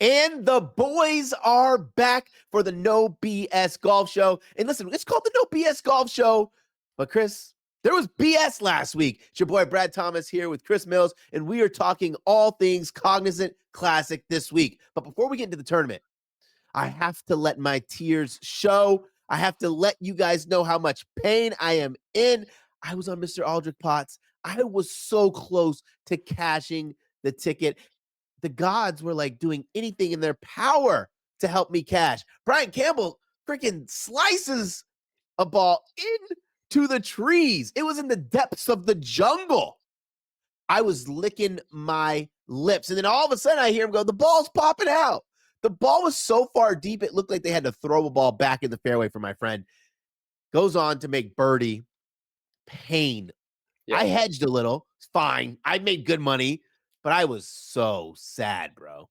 And the boys are back for the No BS Golf Show. And listen, it's called the No BS Golf Show. But Chris, there was BS last week. It's your boy Brad Thomas here with Chris Mills, and we are talking all things Cognizant Classic this week. But before we get into the tournament, I have to let my tears show. I have to let you guys know how much pain I am in. I was on Mr. Aldrich Potts. I was so close to cashing the ticket. The gods were like doing anything in their power to help me cash. Brian Campbell freaking slices a ball into the trees. It was in the depths of the jungle. I was licking my lips. And then all of a sudden I hear him go, the ball's popping out. The ball was so far deep, it looked like they had to throw a ball back in the fairway for my friend. Goes on to make birdie. Pain. Yeah. I hedged a little. It's fine. I made good money, but I was so sad, bro.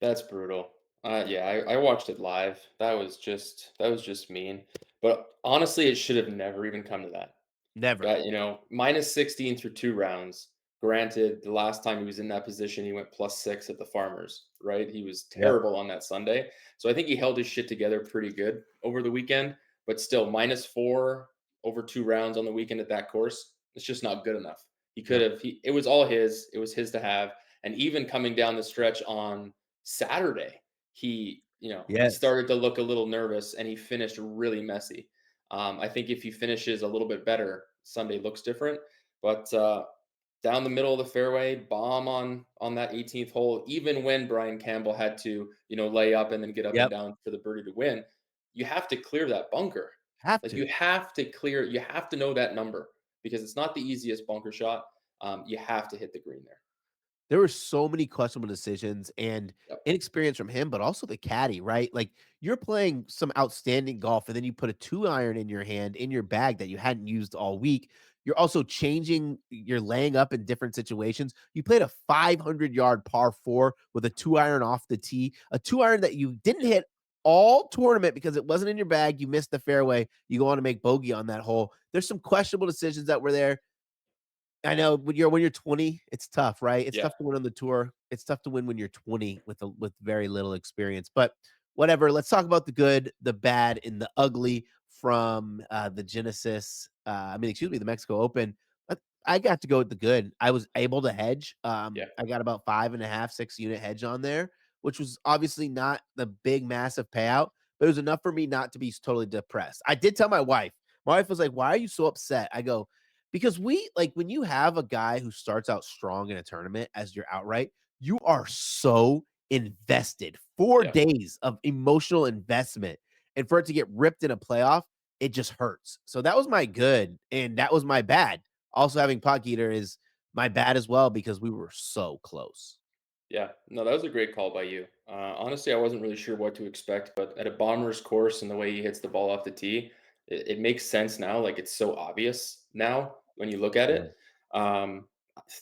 That's brutal. Yeah, I watched it live. That was just mean. But honestly, it should have never even come to that. Never. Got, minus 16 through 2 rounds. Granted, the last time he was in that position, he went +6 at the Farmers, right? He was Yep. terrible on that Sunday. So I think he held his shit together pretty good over the weekend, but still -4 over 2 rounds on the weekend at that course. It's just not good enough. He could Yep. have it was all his. It was his to have. And even coming down the stretch on Saturday, he Yes. started to look a little nervous and he finished really messy. I think if he finishes a little bit better, Sunday looks different. But down the middle of the fairway, bomb on that 18th hole. Even when Brian Campbell had to lay up and then get up and Yep. down for the birdie to win, you have to clear that bunker. Have Like you to. have to clear. You have to know that number because it's not the easiest bunker shot. You have to hit the green there. There were so many questionable decisions and Yep. inexperience from him, but also the caddy, right? Like you're playing some outstanding golf, and then you put a 2 iron in your hand in your bag that you hadn't used all week. You're also you're laying up in different situations. You played a 500-yard par four with a 2 iron off the tee, a 2 iron that you didn't hit all tournament because it wasn't in your bag. You missed the fairway. You go on to make bogey on that hole. There's some questionable decisions that were there. I know when you're 20, it's tough, right? It's Yeah. tough to win on the tour. It's tough to win when you're 20 with very little experience. But whatever. Let's talk about the good, the bad, and the ugly from the Genesis. Excuse me, the Mexico Open. I got to go with the good. I was able to hedge. Yeah. I got about 5.5, 6 unit hedge on there, which was obviously not the big, massive payout, but it was enough for me not to be totally depressed. I did tell my wife. My wife was like, "Why are you so upset?" I go, because when you have a guy who starts out strong in a tournament as your outright, you are so invested. 4 Yeah. days of emotional investment, and for it to get ripped in a playoff, it just hurts. So that was my good, and that was my bad. Also having Potgieter is my bad as well because we were so close. Yeah, no, that was a great call by you. Honestly, I wasn't really sure what to expect, but at a bomber's course and the way he hits the ball off the tee, it makes sense now. Like it's so obvious now when you look at Yeah. it. Um,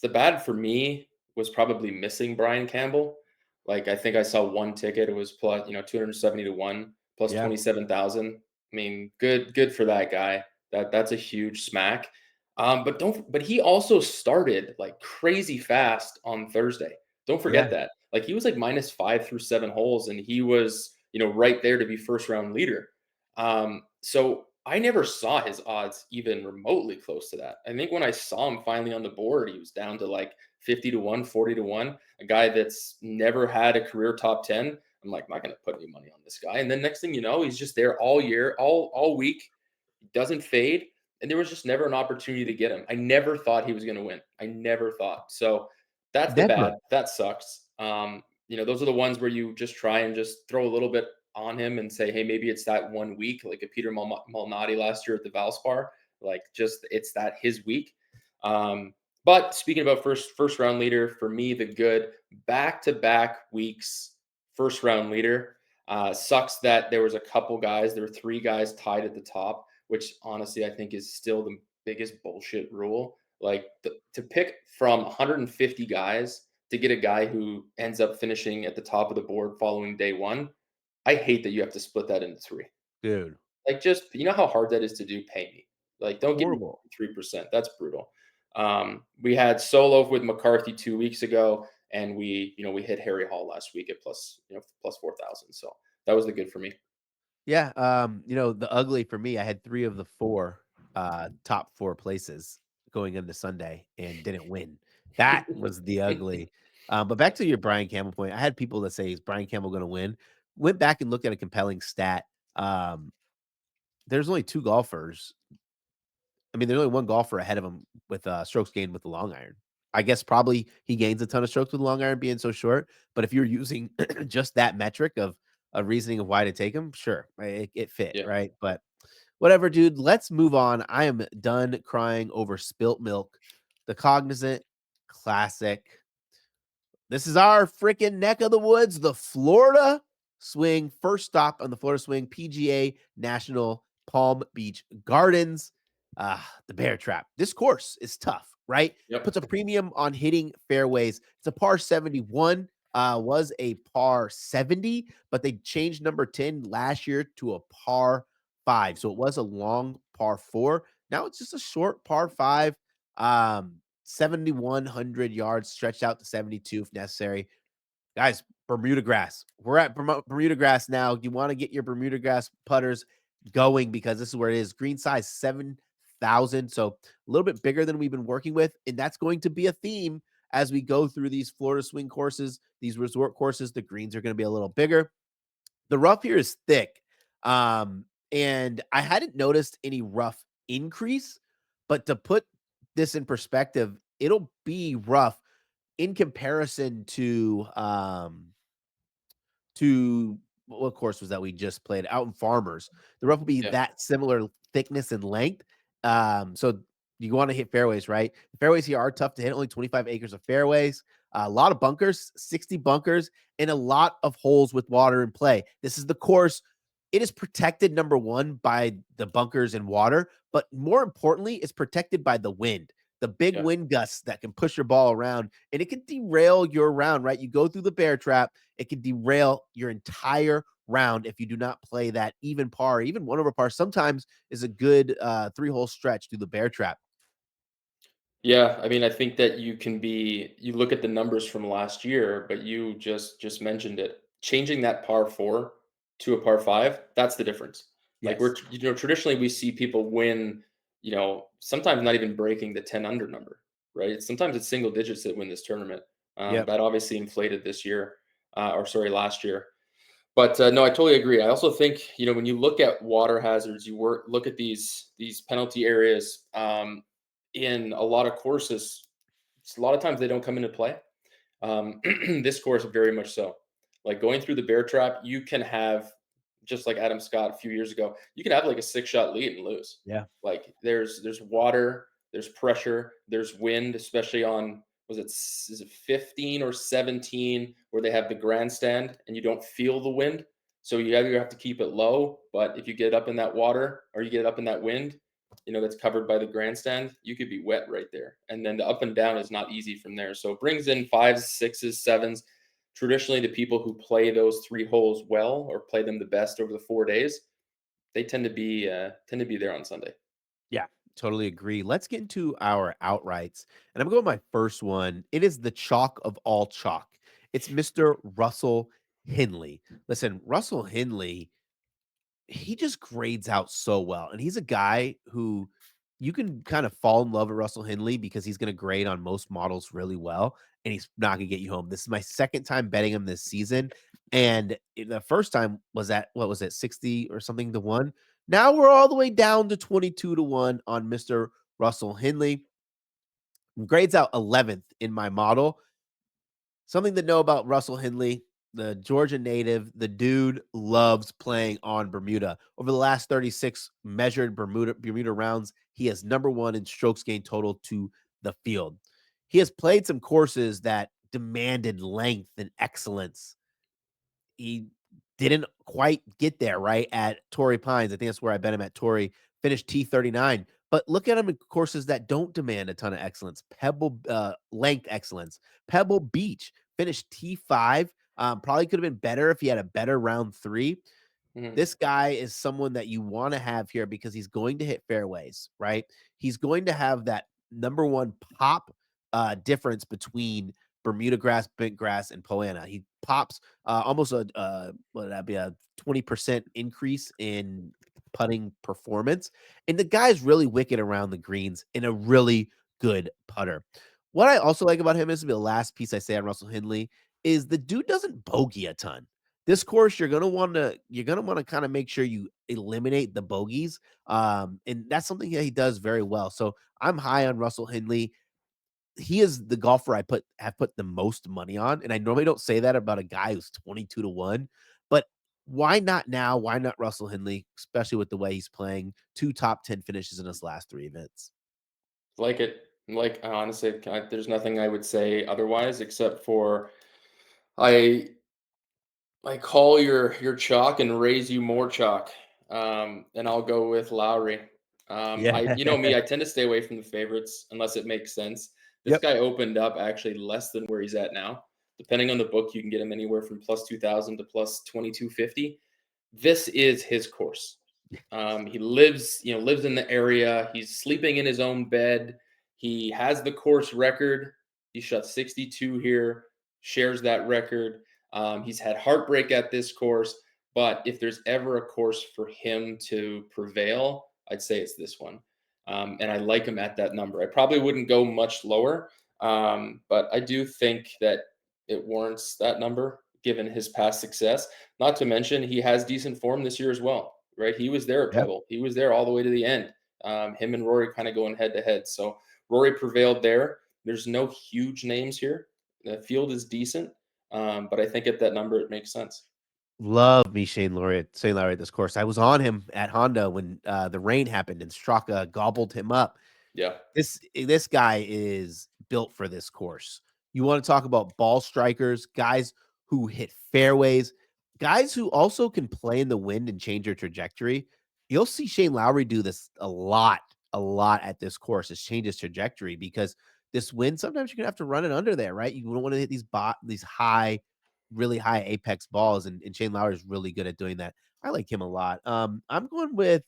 the bad for me was probably missing Brian Campbell. Like I think I saw one ticket. It was plus 270 to 1 plus Yeah. 27,000. I mean, good for that guy. That's a huge smack. But he also started like crazy fast on Thursday. Don't Yeah. forget that. Like he was like -5 through 7 holes, and he was, right there to be first round leader. So I never saw his odds even remotely close to that. I think when I saw him finally on the board, he was down to like 50 to 1, 40 to 1, a guy that's never had a career top 10. I'm like, I'm not gonna put any money on this guy. And then next thing you know, he's just there all year, all week. He doesn't fade. And there was just never an opportunity to get him. I never thought he was gonna win. I never thought. So that's the Never. bad. That sucks. Those are the ones where you just try and just throw a little bit on him and say, hey, maybe it's that 1 week, like a Peter Malnati last year at the Valspar. Like, just it's that his week. But speaking about first round leader, for me, the good back to back weeks first round leader. Sucks that there was a couple guys. There were 3 guys tied at the top, which honestly I think is still the biggest bullshit rule. Like to pick from 150 guys to get a guy who ends up finishing at the top of the board following day one. I hate that you have to split that into 3. Dude. Like, just how hard that is to do. Pay me. Like, don't give me Horrible. 3%. That's brutal. We had Solo with McCarthy 2 weeks ago, and we hit Harry Hall last week at plus 4,000. So that was the good for me. Yeah, the ugly for me, I had 3 of the 4, top 4 places going into Sunday and didn't win. That was the ugly. But back to your Brian Campbell point, I had people that say, "Is Brian Campbell gonna win?" Went back and looked at a compelling stat. There's only 2 golfers. I mean, there's only 1 golfer ahead of him with, strokes gained with the long iron. I guess probably he gains a ton of strokes with the long iron being so short, but if you're using just that metric of a reasoning of why to take him, sure, it fit, Yeah. right? But whatever, dude. Let's move on. I am done crying over spilt milk. The Cognizant Classic. This is our freaking neck of the woods, the Florida Swing. First stop on the Florida Swing, PGA National Palm Beach Gardens. The Bear Trap. This course is tough, right? Puts Yep. a premium on hitting fairways. It's a par 71, was a par 70, but they changed number 10 last year to a par 5. So it was a long par 4. Now it's just a short par 5. 7,100 yards stretched out to 72 if necessary. Guys, Bermuda grass. We're at Bermuda grass now. You want to get your Bermuda grass putters going because this is where it is. Green size 7,000. So a little bit bigger than we've been working with. And that's going to be a theme as we go through these Florida swing courses, these resort courses. The greens are going to be a little bigger. The rough here is thick. And I hadn't noticed any rough increase, but to put this in perspective, it'll be rough in comparison to what course was that we just played out in Farmers. The rough will be Yeah. that similar thickness and length. So you want to hit fairways, right? The fairways here are tough to hit. Only 25 acres of fairways, a lot of bunkers, 60 bunkers, and a lot of holes with water in play. This is the course. It is protected number one by the bunkers and water, but more importantly, it's protected by the wind. The big Yeah. wind gusts that can push your ball around and it can derail your round, right? You go through the bear trap, it can derail your entire round if you do not play that even par, even 1 over par. Sometimes is a good 3-hole stretch through the bear trap. Yeah, I mean, I think that you look at the numbers from last year, but you just mentioned it. Changing that par 4 to a par 5, that's the difference. Like Yes. traditionally we see people win, sometimes not even breaking the 10 under number, right? Sometimes it's single digits that win this tournament. Yep. That obviously inflated this year, or sorry, last year. But no, I totally agree. I also think when you look at water hazards, look at these penalty areas. In a lot of courses, a lot of times they don't come into play. This course very much so. Like going through the bear trap, you can have just like Adam Scott a few years ago. You can have like a 6-shot lead and lose. Yeah. Like there's water, there's pressure, there's wind, especially on is it 15 or 17 where they have the grandstand and you don't feel the wind. So you either have to keep it low, but if you get up in that water or you get up in that wind, that's covered by the grandstand, you could be wet right there. And then the up and down is not easy from there. So it brings in fives, sixes, sevens. Traditionally, the people who play those 3 holes well or play them the best over the 4 days, they tend to be there on Sunday. Yeah. Totally agree. Let's get into our outrights. And I'm going with my first one. It is the chalk of all chalk. It's Mr. Russell Henley. Listen, Russell Henley, he just grades out so well. And he's a guy who you can kind of fall in love with Russell Henley because he's going to grade on most models really well and he's not going to get you home. This is my second time betting him this season. And the first time was at, what was it, 60 or something to 1. Now we're all the way down to 22 to 1 on Mr. Russell Henley. Grades out 11th in my model. Something to know about Russell Henley, the Georgia native, the dude loves playing on Bermuda. Over the last 36 measured Bermuda rounds, he is number 1 in strokes gained total to the field. He has played some courses that demanded length and excellence. He didn't quite get there, right, at Torrey Pines. I think that's where I bet him at Torrey. Finished T39. But look at him in courses that don't demand a ton of excellence. Length excellence. Pebble Beach finished T5. Probably could have been better if he had a better round 3. Mhm. This guy is someone that you want to have here because he's going to hit fairways, right? He's going to have that number 1 pop difference between Bermuda grass, bent grass, and Poana. He pops almost what would that be, a 20% increase in putting performance. And the guy's really wicked around the greens and a really good putter. What I also like about him is the last piece I say on Russell Henley is the dude doesn't bogey a ton. This course, you're gonna want to kind of make sure you eliminate the bogeys. And that's something that he does very well. So I'm high on Russell Henley. He is the golfer have put the most money on, and I normally don't say that about a guy who's 22 to 1, but why not now? Why not Russell Henley, especially with the way he's playing? 2 top 10 finishes in his last 3 events. Like it. Like honestly, there's nothing I would say otherwise except for I call your chalk and raise you more chalk. And I'll go with Lowry. Yeah. I you know me, I tend to stay away from the favorites unless it makes sense. This Yep. guy opened up actually less than where he's at now. Depending on the book, you can get him anywhere from plus 2,000 to plus 2,250. This is his course. He lives in the area. He's sleeping in his own bed. He has the course record. He shot 62 here, shares that record. He's had heartbreak at this course, but if there's ever a course for him to prevail, I'd say it's this one. And I like him at that number. I probably wouldn't go much lower, but I do think that it warrants that number given his past success. Not to mention, he has decent form this year as well, right? He was there at Yep. Pebble. He was there all the way to the end. Him and Rory kind of going head to head. So Rory prevailed there. There's no huge names here. The field is decent, but I think at that number it makes sense. Love me Shane Lowry at this course. I was on him at Honda when, the rain happened and Straka gobbled him up. Yeah, This guy is built for this course. You wanna talk about ball strikers, guys who hit fairways, guys who also can play in the wind and change your trajectory. You'll see Shane Lowry do this a lot at this course, is change his trajectory because this wind, sometimes you're gonna have to run it under there, right? You don't wanna hit these high, really high apex balls, and Shane Lowry is really good at doing that. I like him a lot. I'm going with,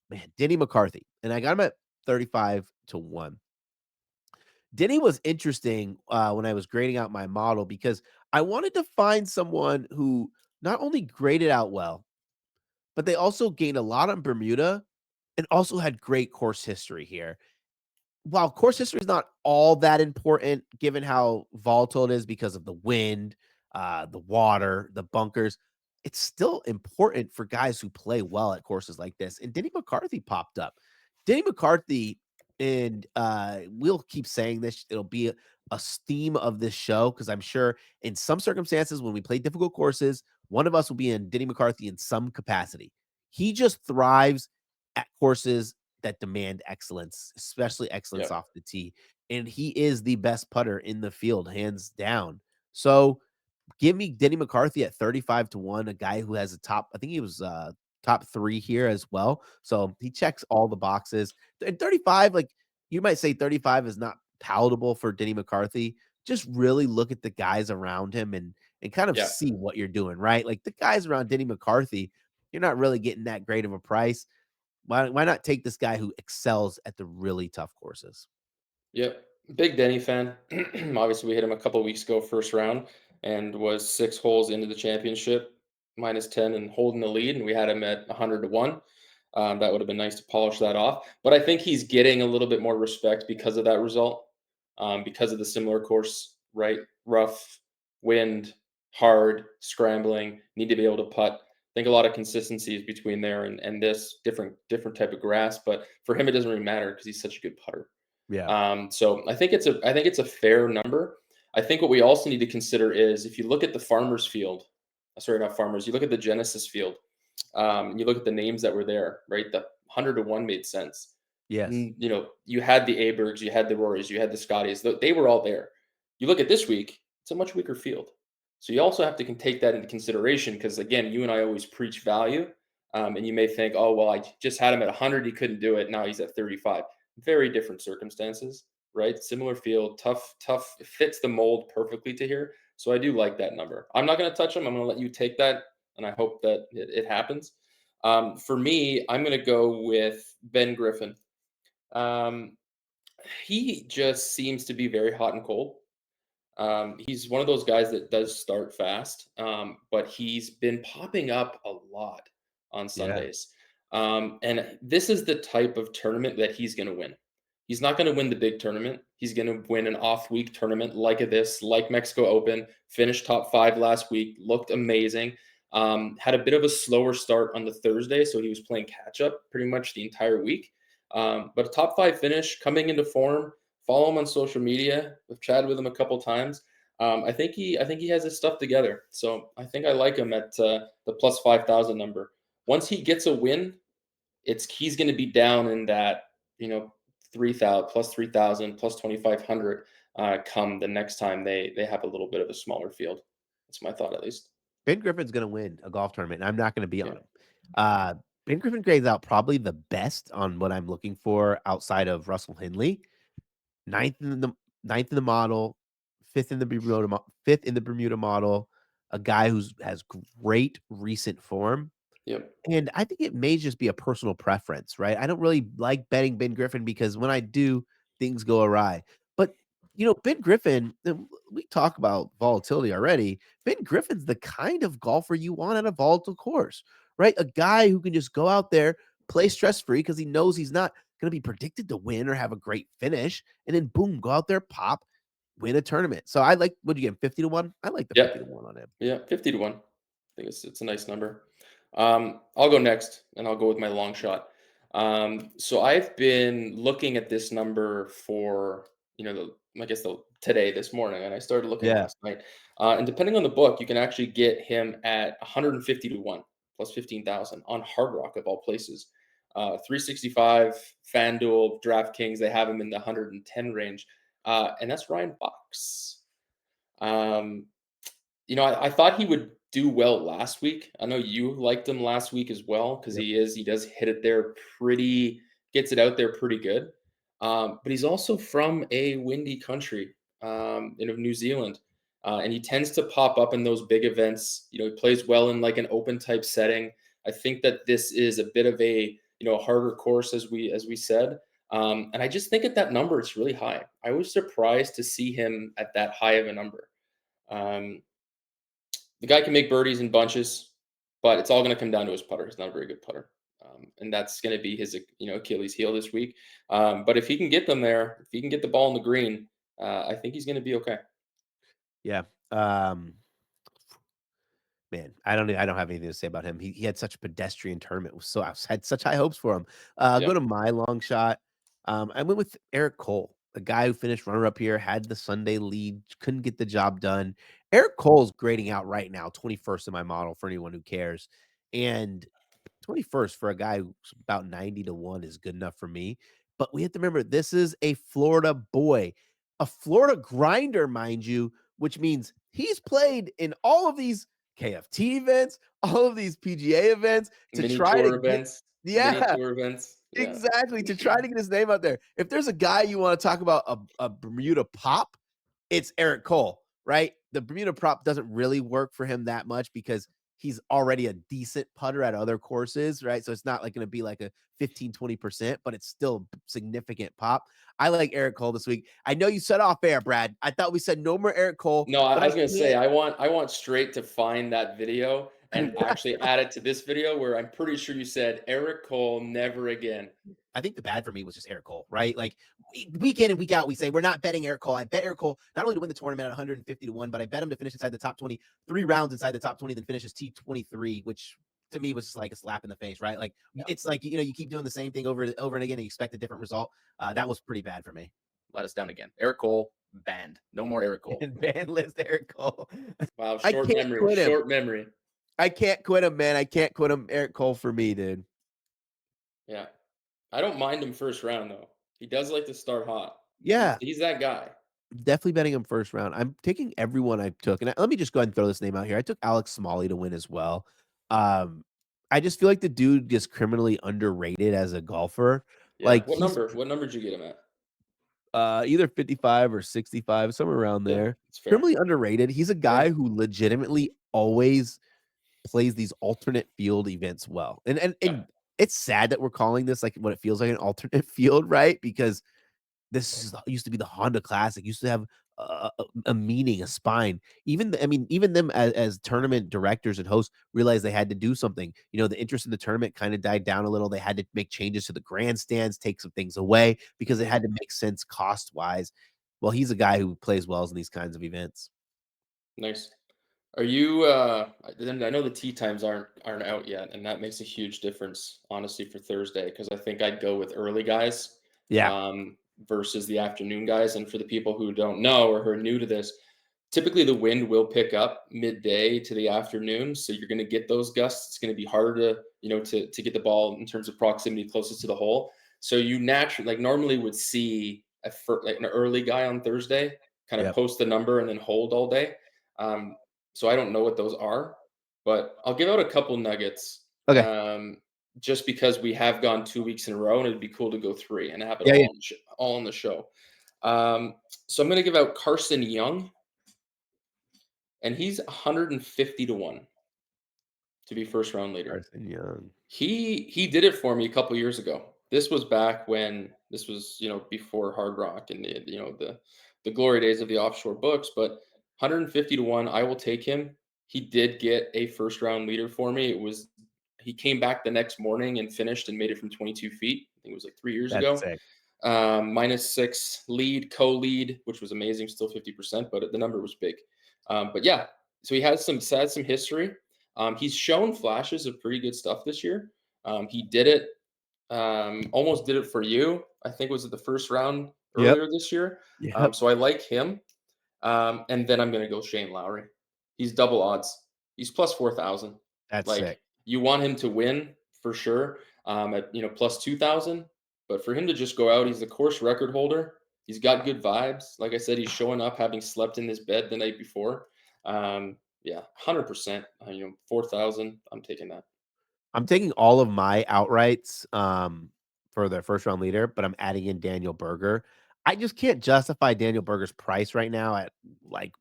man, Denny McCarthy, and I got him at 35 to 1. Denny was interesting when I was grading out my model because I wanted to find someone who not only graded out well, but they also gained a lot on Bermuda and also had great course history here. While course history is not all that important given how volatile it is because of the wind, the water, the bunkers, it's still important for guys who play well at courses like this. And Denny McCarthy popped up. Denny McCarthy, and we'll keep saying this, it'll be a theme of this show because I'm sure in some circumstances when we play difficult courses, one of us will be in Denny McCarthy in some capacity. He just thrives at courses that demand excellence, especially excellence yeah, off the tee. And he is the best putter in the field, hands down. So give me Denny McCarthy at 35 to 1, a guy who has a top, I think he was top 3 here as well. So he checks all the boxes. And 35, like you might say 35 is not palatable for Denny McCarthy. Just really look at the guys around him and kind of yeah. see what you're doing, right? Like the guys around Denny McCarthy, you're not really getting that great of a price. Why not take this guy who excels at the really tough courses? Yep. Big Denny fan. Obviously, we hit him a couple weeks ago, first round, and was 6 holes into the championship, minus 10 and holding the lead. And we had him at 100 to 1. That would have been nice to polish that off. But I think he's getting a little bit more respect because of that result, because of the similar course, right? Rough, wind, hard, scrambling, need to be able to putt. I think a lot of consistencies between there and this different type of grass. But for him, it doesn't really matter because he's such a good putter. Yeah. So I think it's a fair number. I think what we also need to consider is if you look at the farmers field, sorry, not farmers, you look at the Genesis field, and you look at the names that were there, right? The 100 to 1 made sense. Yes. You had the Abergs, you had the Rorys, you had the Scotties. They were all there. You look at this week, it's a much weaker field. So you also have to take that into consideration because again, you and I always preach value, and you may think, oh well, I just had him at 100, he couldn't do it. Now he's at 35. Very different circumstances, right? Similar field, tough. It fits the mold perfectly to here. So I do like that number. I'm not going to touch him. I'm going to let you take that, and I hope that it happens. For me, I'm going to go with Ben Griffin. Um, he just seems to be very hot and cold. He's one of those guys that does start fast, but he's been popping up a lot on Yeah. Sundays. And this is the type of tournament that he's going to win. He's not going to win the big tournament. He's going to win an off week tournament like this, like Mexico Open, finished top 5 last week, looked amazing. Had a bit of a slower start on the Thursday, so he was playing catch up pretty much the entire week. But a top 5 finish, coming into form. Follow him on social media. We've chatted with him a couple times. I think he has his stuff together. So I think I like him at the plus 5,000 number. Once he gets a win, he's going to be down in that 3,000 plus 3,000 plus 2,500 come the next time they have a little bit of a smaller field. That's my thought, at least. Ben Griffin's gonna win a golf tournament, and I'm not gonna be on Yeah. him. Uh, Ben Griffin grades out probably the best on what I'm looking for outside of Russell Henley. Ninth in the ninth in the model, fifth in the Bermuda model, a guy who's has great recent form. Yep. And I think it may just be a personal preference, right? I don't really like betting Ben Griffin because when I do, things go awry. But Ben Griffin, we talk about volatility already. Ben Griffin's the kind of golfer you want at a volatile course, right? A guy who can just go out there, play stress free because he knows he's not going to be predicted to win or have a great finish, and then boom, go out there, pop, win a tournament. So I like. Would you get him 50 to 1? I like the 50 to 1 on him. Yeah, 50 to 1. I think it's a nice number. I'll go next, and I'll go with my long shot. So I've been looking at this number for, I guess today, this morning, and I started looking Yeah. last night. And depending on the book, you can actually get him at 150 to 1 plus 15,000 on Hard Rock of all places. 365, FanDuel, DraftKings, they have him in the 110 range. And that's Ryan Fox. Um, I thought he would do well last week. I know you liked him last week as well because Yep. he does hit it there gets it out there pretty good. But he's also from a windy country, of New Zealand, and he tends to pop up in those big events. He plays well in like an open type setting. I think that this is a bit of a harder course as we said. And I just think at that number it's really high. I was surprised to see him at that high of a number. Um, the guy can make birdies in bunches, but it's all going to come down to his putter. He's not a very good putter, and that's going to be his Achilles heel this week. But if he can get them there, if he can get the ball in the green, I think he's going to be okay. Yeah. Man, I don't have anything to say about him. He had such a pedestrian tournament, so I had such high hopes for him. I'll go Yep. to my long shot. I went with Eric Cole, a guy who finished runner up here, had the Sunday lead, couldn't get the job done. Eric Cole's grading out right now, 21st in my model for anyone who cares. And 21st for a guy who's about 90 to 1 is good enough for me. But we have to remember this is a Florida boy, a Florida grinder, mind you, which means he's played in all of these KFT events, all of these PGA events to Mini try to tour get, events, mini yeah, tour events. Yeah. exactly, to try to get his name out there. If there's a guy you want to talk about a Bermuda pop, it's Eric Cole, right? The Bermuda prop doesn't really work for him that much because he's already a decent putter at other courses, right? So it's not like going to be like a 15-20%, but it's still significant pop. I like Eric Cole this week. I know you said off air, Brad. I thought we said no more Eric Cole, No, but I I was gonna say can't. I want straight to find that video and actually add it to this video where I'm pretty sure you said Eric Cole never again. I think the bad for me was just Eric Cole, right? Like week in and week out, we say we're not betting Eric Cole. I bet Eric Cole not only to win the tournament at 150 to 1, but I bet him to finish inside the top 20, 3 rounds inside the top 20, then finishes T23, which to me was just like a slap in the face, right? Like it's like you keep doing the same thing over and again and you expect a different result. That was pretty bad for me. Let us down again. Eric Cole banned. No more Eric Cole. And ban list Eric Cole. Wow, I short can't memory, quit him. short memory. I can't quit him, man. I can't quit him. Eric Cole for me, dude. Yeah. I don't mind him first round though. He does like to start hot. He's Yeah. he's that guy. Definitely betting him first round. I'm taking everyone I took, and let me just go ahead and throw this name out here. I took Alex Smalley to win as well. Um, I just feel like the dude gets criminally underrated as a golfer. Yeah. Like What he's number? What number did you get him at? either 55 or 65, somewhere around Yeah, there. it's fair. Criminally underrated. He's a Yeah. guy who legitimately always plays these alternate field events well. And Yeah. it's sad that we're calling this like what it feels like an alternate field, right? Because this used to be the Honda Classic. Used to have a meaning, a spine. Even them as tournament directors and hosts realized they had to do something. The interest in the tournament kind of died down a little. They had to make changes to the grandstands, take some things away because it had to make sense cost wise. Well, he's a guy who plays well in these kinds of events. Nice. Are you I know the tea times aren't out yet, and that makes a huge difference, honestly, for Thursday, because I think I'd go with early guys Yeah. versus the afternoon guys. And for the people who don't know or who are new to this, typically the wind will pick up midday to the afternoon, so you're going to get those gusts. It's going to be harder to get the ball in terms of proximity closest to the hole. So you naturally, like, normally would see like an early guy on Thursday kind of Yep. post the number and then hold all day. Um, so I don't know what those are, but I'll give out a couple nuggets. Okay. Just because we have gone 2 weeks in a row, and it'd be cool to go three and have it Yeah. Yeah. all on the show. So I'm going to give out Carson Young, and he's 150 to 1 to be first round leader. Carson Young. He did it for me a couple years ago. This was back when this was, before Hard Rock and the glory days of the offshore books, but 150 to 1, I will take him. He did get a first round leader for me. He came back the next morning and finished and made it from 22 feet. I think it was like 3 years That's ago. sick. -6 lead, co-lead, which was amazing, still 50%, but the number was big. But yeah, so he has some history. He's shown flashes of pretty good stuff this year. He did it, almost did it for you. I think was it the first round Yep. earlier this year. Yep. So I like him. And then I'm going to go Shane Lowry. He's double odds. He's plus 4,000. That's Like, sick. you want him to win for sure. At plus 2,000. But for him to just go out, he's the course record holder. He's got good vibes. Like I said, he's showing up having slept in his bed the night before. Yeah, 100%. 4,000. I'm taking that. I'm taking all of my outrights for the first round leader, but I'm adding in Daniel Berger. I just can't justify Daniel Berger's price right now at like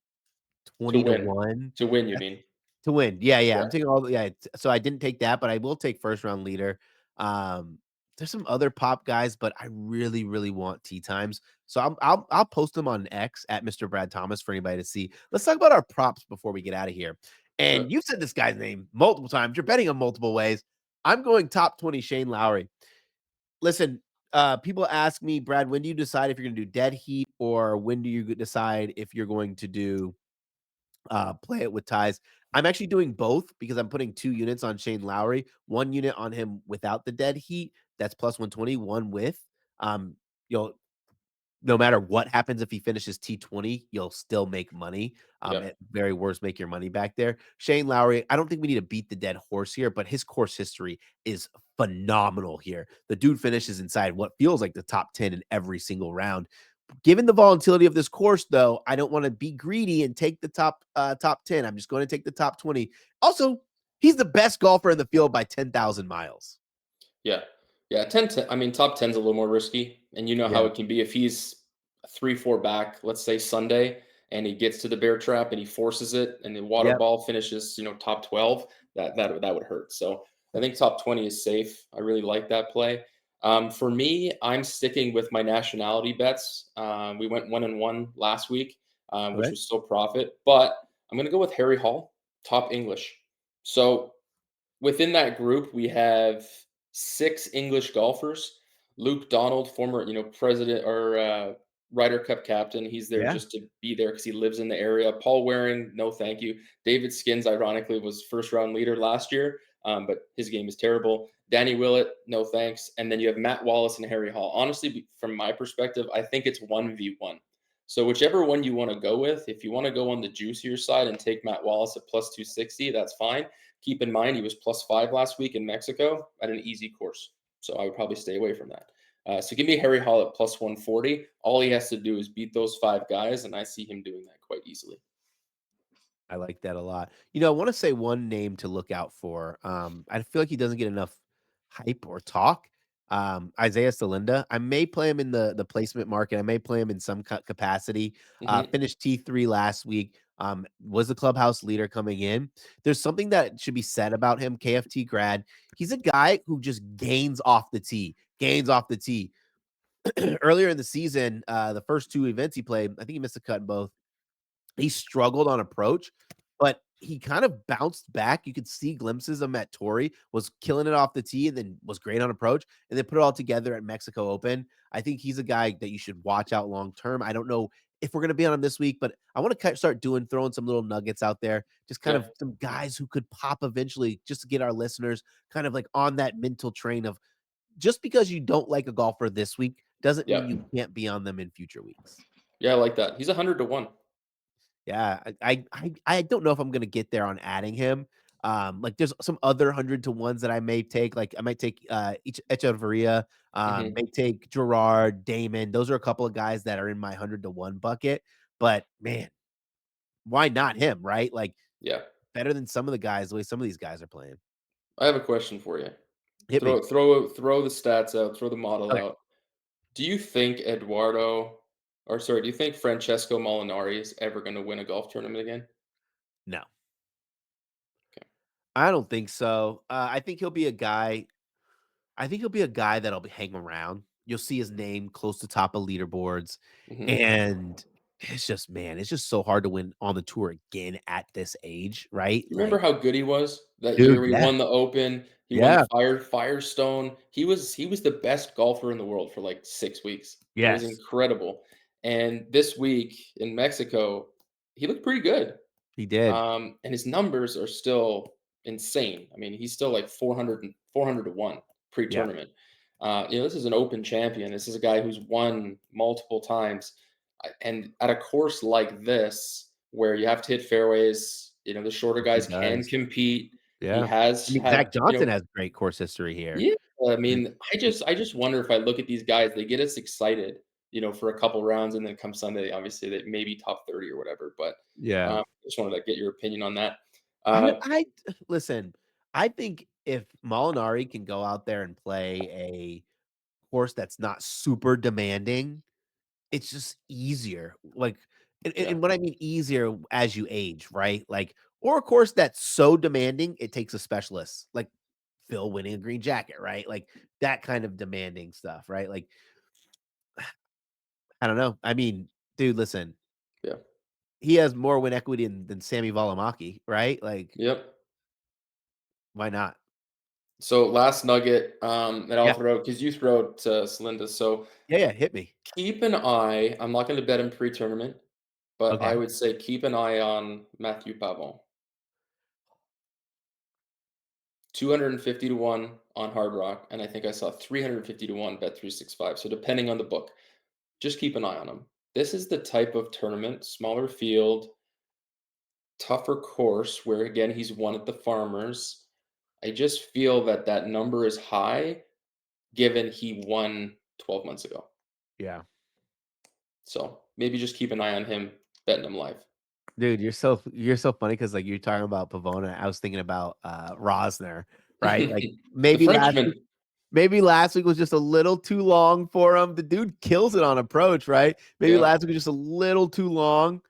To 20 to win. 1. To win, you mean? To win. Yeah, yeah. Yeah. I'm taking all the yeah, so I didn't take that, but I will take first round leader. Um, there's some other pop guys, but I really, really want tee times. So I'll post them on X at Mr. Brad Thomas for anybody to see. Let's talk about our props before we get out of here. Do it. And you've said this guy's name multiple times. You're betting him multiple ways. I'm going top 20 Shane Lowry. Listen, people ask me, Brad, when do you decide if you're gonna do dead heat or when do you decide if you're going to do play it with ties? I'm actually doing both because I'm putting 2 units on Shane Lowry, 1 unit on him without the dead heat. That's plus 120, one with. You'll no matter what happens if he finishes T20, you'll still make money. Yeah. At very worst, make your money back there. Shane Lowry, I don't think we need to beat the dead horse here, but his course history is phenomenal here. The dude finishes inside what feels like the top 10 in every single round. Given the volatility of this course, though, I don't want to be greedy and take the top 10. I'm just going to take the top 20. Also, he's the best golfer in the field by 10,000 miles. Yeah. Yeah. 10, I mean, top 10's a little more risky. And you know how Yeah. it can be if he's 3-4 back, let's say Sunday, and he gets to the bear trap and he forces it and the water Yep. ball finishes, top 12, that would hurt. So I think top 20 is safe. I really like that play. For me, I'm sticking with my nationality bets. We went 1-1 last week, which Okay. was still profit, but I'm going to go with Harry Hall, top English. So within that group, we have 6 English golfers. Luke Donald, former, president or Ryder Cup captain. He's there Yeah. just to be there because he lives in the area. Paul Waring, no thank you. David Skins, ironically, was first round leader last year, but his game is terrible. Danny Willett, no thanks. And then you have Matt Wallace and Harry Hall. Honestly, from my perspective, I think it's 1v1. So whichever one you want to go with, if you want to go on the juicier side and take Matt Wallace at plus 260, that's fine. Keep in mind, he was +5 last week in Mexico at an easy course. So I would probably stay away from that. So give me Harry Hall at plus 140. All he has to do is beat those 5 guys, and I see him doing that quite easily. I like that a lot. I want to say one name to look out for. I feel like he doesn't get enough hype or talk. Isaiah Salinda. I may play him in the placement market. I may play him in some capacity. Mhm. Finished T3 last week. Was the clubhouse leader coming in. There's something that should be said about him. KFT grad. He's a guy who just gains off the tee. Gains off the tee. earlier in the season, the first 2 events he played, I think he missed a cut in both. He struggled on approach, but he kind of bounced back. You could see glimpses of him at Torrey, was killing it off the tee and then was great on approach, and then put it all together at Mexico Open. I think he's a guy that you should watch out long term. I don't know if we're going to be on him this week, but I want to start throwing some little nuggets out there, just kind Yeah. of some guys who could pop eventually, just to get our listeners kind of like on that mental train of just because you don't like a golfer this week doesn't Yeah. mean you can't be on them in future weeks. Yeah, I like that. He's 100 to 1. Yeah, I don't know if I'm gonna get there on adding him. Like there's some other 100 to ones that I may take. Like I might take Echeverria, Mhm. may take Gerard, Damon. Those are a couple of guys that are in my 100 to 1 bucket. But man, why not him, right? Like Yeah. better than some of the guys, the way some of these guys are playing. I have a question for you. Hit me. Throw the stats out, throw the model Okay. out. Do you think do you think Francesco Molinari is ever going to win a golf tournament again? No, Okay. I don't think so. I think he'll be a guy. I think he'll be a guy that'll be hang around. You'll see his name close to top of leaderboards, Mhm. and it's just man, it's just so hard to win on the tour again at this age, right? You remember Like, how good he was that year dude, we yeah, won the Open? He won the yeah, Firestone. He was the best golfer in the world for like 6 weeks. It was yes, incredible. And this week in Mexico, he looked pretty good. he did. And his numbers are still insane. I mean, he's still like 400 to 1 Yeah, pre-tournament. This is an Open champion. This is a guy who's won multiple times. And at a course like this, where you have to hit fairways, the shorter he guys can does. compete. He Yeah, I has mean, had, Zach Johnson has great course history here. yeah. I Like, mean, I just wonder if I look at these guys, they get us excited, for a couple rounds, and then come Sunday, obviously they maybe top 30 or whatever. But yeah, just wanted to get your opinion on that. I, Uh, I listen. I think if Molinari can go out there and play a course that's not super demanding, it's just easier, like yeah, and what I mean easier as you age, right? Like, or a course that's so demanding, it takes a specialist, like Phil winning a green jacket, right? Like, that kind of demanding stuff, right? Like, I don't know. I mean, dude, listen, yeah, he has more win equity than Sammy Valimaki, right? Like, yep. why not? So last nugget that I'll Yeah. throw because you throw it to Celinda. So Yeah, hit me. keep an eye. I'm not going to bet him pre-tournament, but I Okay. would say keep an eye on Matthew Pavon. 250 to 1 on Hard Rock, and I think I saw 350 to 1 bet 365. So depending on the book, just keep an eye on him. This is the type of tournament, smaller field, tougher course where again he's won at the Farmers. I just feel that that number is high given he won 12 months ago. Yeah. So maybe just keep an eye on him betting him live. Dude, you're so funny because like, you're talking about Pavona, I was thinking about, Rosner, right? Like, The Frenchman. maybe last week was just a little too long for him. The dude kills it on approach, right? Maybe Yeah. last week was just a little too long.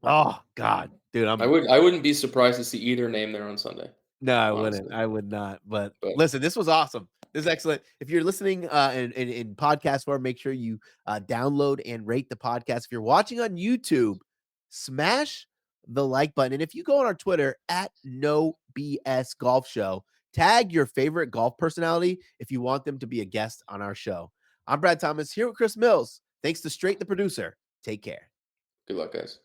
Oh god, dude, I wouldn't be surprised to see either name there on Sunday, no, I wouldn't. honestly. I would not. But But listen, this was awesome. This is excellent. If you're listening in podcast form, make sure you download and rate the podcast. If you're watching on YouTube, smash the like button. And if you go on our Twitter at No BS Golf Show, tag your favorite golf personality if you want them to be a guest on our show. I'm Brad Thomas here with Chris Mills. Thanks to Straight the producer. Take care. good luck, guys.